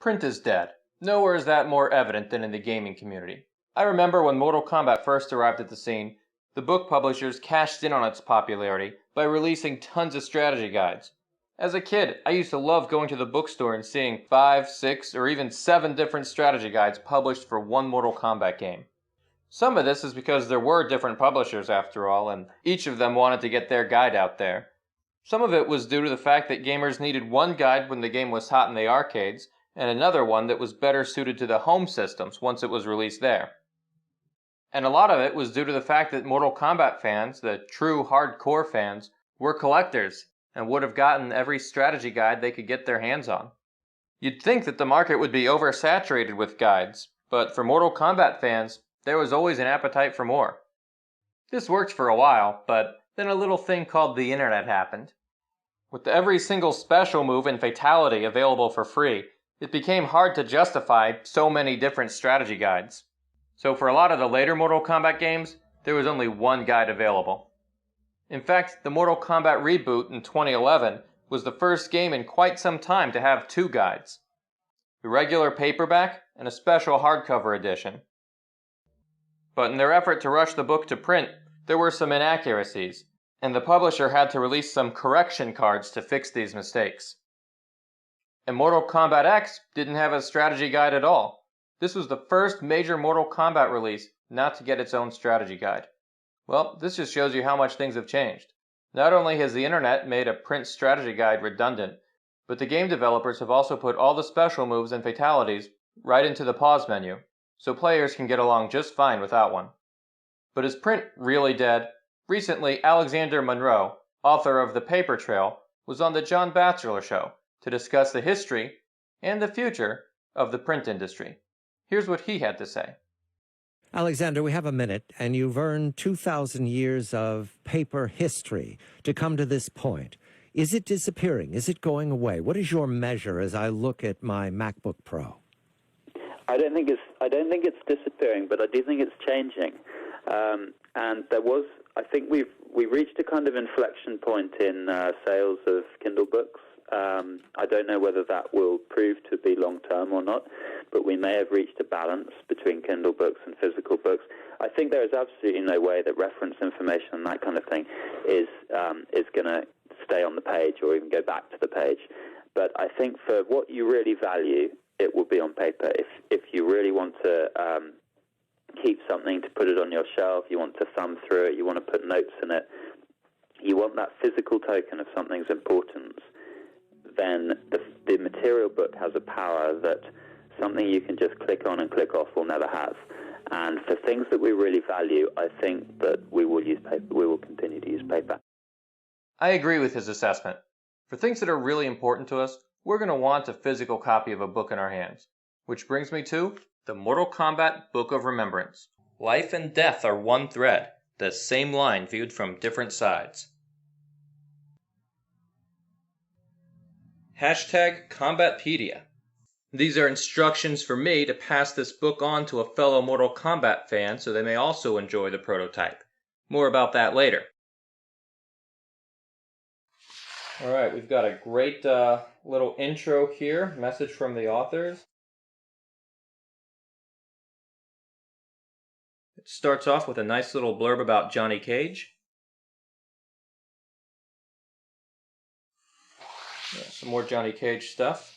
print is dead. Nowhere is that more evident than in the gaming community. I remember when Mortal Kombat first arrived at the scene, the book publishers cashed in on its popularity by releasing tons of strategy guides. As a kid, I used to love going to the bookstore and seeing 5, 6, or even 7 different strategy guides published for one Mortal Kombat game. Some of this is because there were different publishers after all, and each of them wanted to get their guide out there. Some of it was due to the fact that gamers needed one guide when the game was hot in the arcades, and another one that was better suited to the home systems once it was released there. And a lot of it was due to the fact that Mortal Kombat fans, the true hardcore fans, were collectors and would have gotten every strategy guide they could get their hands on. You'd think that the market would be oversaturated with guides, but for Mortal Kombat fans, there was always an appetite for more. This worked for a while, but then a little thing called the internet happened. With every single special move and fatality available for free, it became hard to justify so many different strategy guides. So for a lot of the later Mortal Kombat games, there was only one guide available. In fact, the Mortal Kombat reboot in 2011 was the first game in quite some time to have 2 guides. The regular paperback and a special hardcover edition. But in their effort to rush the book to print, there were some inaccuracies, and the publisher had to release some correction cards to fix these mistakes. And Mortal Kombat X didn't have a strategy guide at all. This was the first major Mortal Kombat release not to get its own strategy guide. Well, this just shows you how much things have changed. Not only has the internet made a print strategy guide redundant, but the game developers have also put all the special moves and fatalities right into the pause menu, so players can get along just fine without one. But is print really dead? Recently, Alexander Monroe, author of The Paper Trail, was on the John Batchelor Show to discuss the history and the future of the print industry. Here's what he had to say. Alexander, we have a minute, and you've earned 2,000 years of paper history to come to this point. Is it disappearing? Is it going away? What is your measure as I look at my MacBook Pro? I don't think it's disappearing, but I do think it's changing. And I think we've reached a kind of inflection point in sales of Kindle books. I don't know whether that will prove to be long-term or not, but we may have reached a balance between Kindle books and physical books. I think there is absolutely no way that reference information and that kind of thing is going to stay on the page or even go back to the page. But I think for what you really value, it will be on paper. If you really want to keep something to put it on your shelf, you want to thumb through it, you want to put notes in it, you want that physical token of something's importance, then the material book has a power that something you can just click on and click off will never have. And for things that we really value, I think that we will use paper. We will continue to use paper. I agree with his assessment. For things that are really important to us, we're going to want a physical copy of a book in our hands. Which brings me to the Mortal Kombat Book of Remembrance. Life and death are one thread, the same line viewed from different sides. #Combatpedia. These are instructions for me to pass this book on to a fellow Mortal Kombat fan so they may also enjoy the prototype. More about that later. Alright, we've got a great little intro here, message from the authors. It starts off with a nice little blurb about Johnny Cage. Yeah, some more Johnny Cage stuff.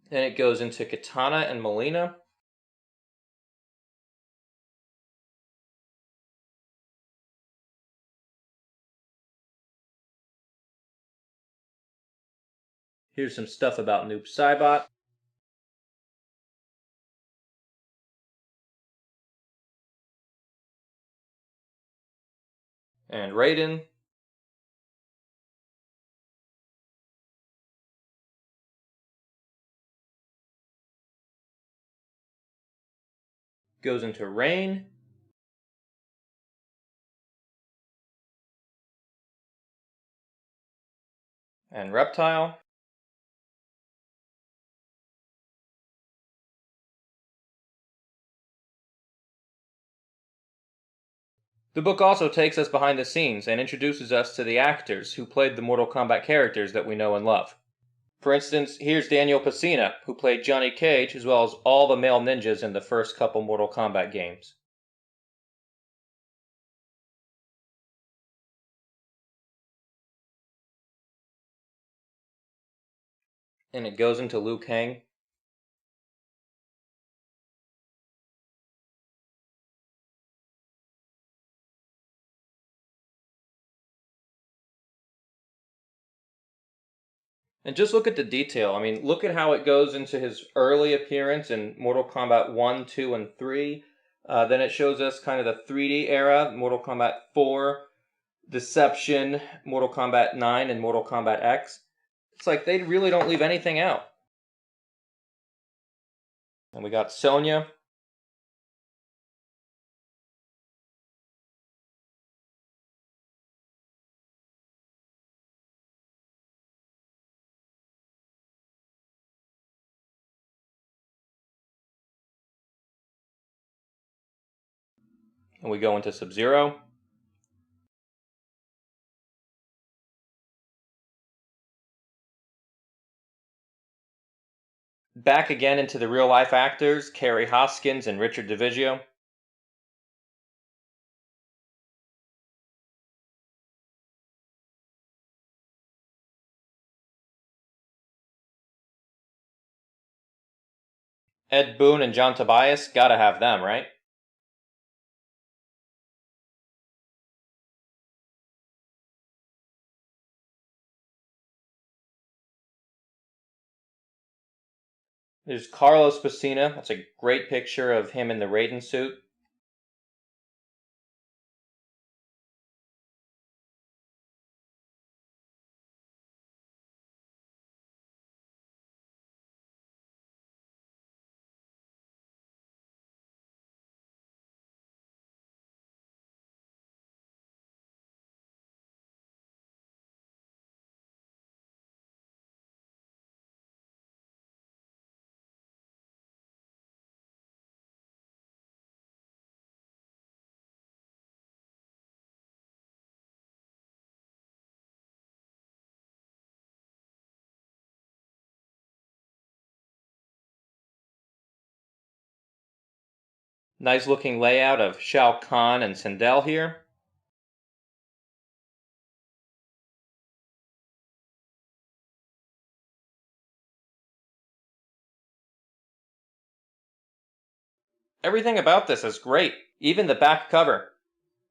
Then it goes into Katana and Melina. Here's some stuff about Noob Saibot. And Raiden. Goes into Rain. And Reptile. The book also takes us behind the scenes and introduces us to the actors who played the Mortal Kombat characters that we know and love. For instance, here's Daniel Pesina, who played Johnny Cage as well as all the male ninjas in the first couple Mortal Kombat games. And it goes into Liu Kang. And just look at the detail. I mean, look at how it goes into his early appearance in Mortal Kombat 1, 2, and 3. Then it shows us kind of the 3D era, Mortal Kombat 4, Deception, Mortal Kombat 9, and Mortal Kombat X. It's like they really don't leave anything out. And we got Sonya. And we go into Sub-Zero. Back again into the real-life actors, Carrie Hoskins and Richard DeVizio. Ed Boon and John Tobias, gotta have them, right? There's Carlos Pesina. That's a great picture of him in the Raiden suit. Nice looking layout of Shao Kahn and Sindel here. Everything about this is great, even the back cover.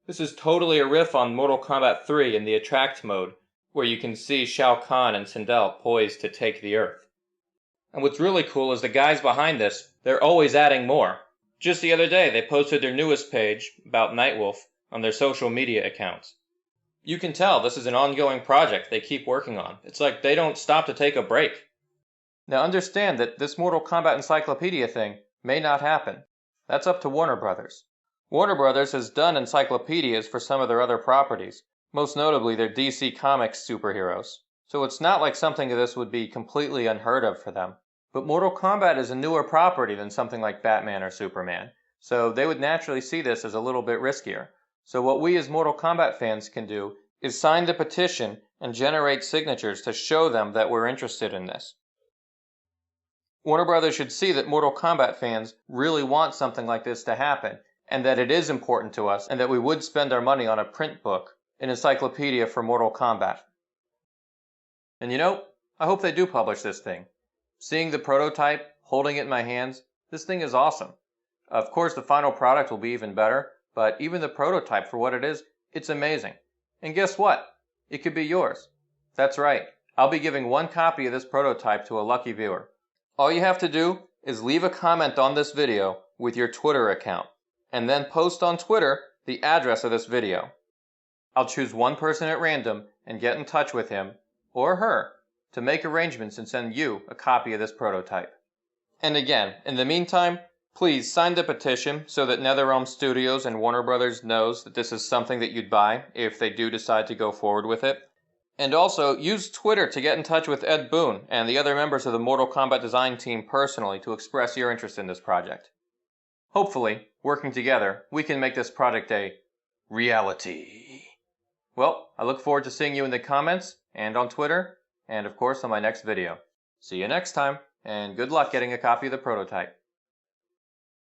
This is totally a riff on Mortal Kombat 3 in the Attract mode, where you can see Shao Kahn and Sindel poised to take the Earth. And what's really cool is the guys behind this, they're always adding more. Just the other day, they posted their newest page, about Nightwolf, on their social media accounts. You can tell this is an ongoing project they keep working on. It's like they don't stop to take a break. Now understand that this Mortal Kombat Encyclopedia thing may not happen. That's up to Warner Brothers. Warner Brothers has done encyclopedias for some of their other properties, most notably their DC Comics superheroes. So it's not like something of this would be completely unheard of for them. But Mortal Kombat is a newer property than something like Batman or Superman, so they would naturally see this as a little bit riskier. So what we as Mortal Kombat fans can do is sign the petition and generate signatures to show them that we're interested in this. Warner Brothers should see that Mortal Kombat fans really want something like this to happen, and that it is important to us, and that we would spend our money on a print book, an encyclopedia for Mortal Kombat. And you know, I hope they do publish this thing. Seeing the prototype, holding it in my hands, this thing is awesome. Of course, the final product will be even better, but even the prototype for what it is, it's amazing. And guess what? It could be yours. That's right. I'll be giving one copy of this prototype to a lucky viewer. All you have to do is leave a comment on this video with your Twitter account, and then post on Twitter the address of this video. I'll choose one person at random and get in touch with him, or her, to make arrangements and send you a copy of this prototype. And again, in the meantime, please sign the petition so that NetherRealm Studios and Warner Brothers knows that this is something that you'd buy if they do decide to go forward with it. And also, use Twitter to get in touch with Ed Boon and the other members of the Mortal Kombat design team personally to express your interest in this project. Hopefully, working together, we can make this project a reality. Well, I look forward to seeing you in the comments, and on Twitter, and of course on my next video. See you next time, and good luck getting a copy of the prototype.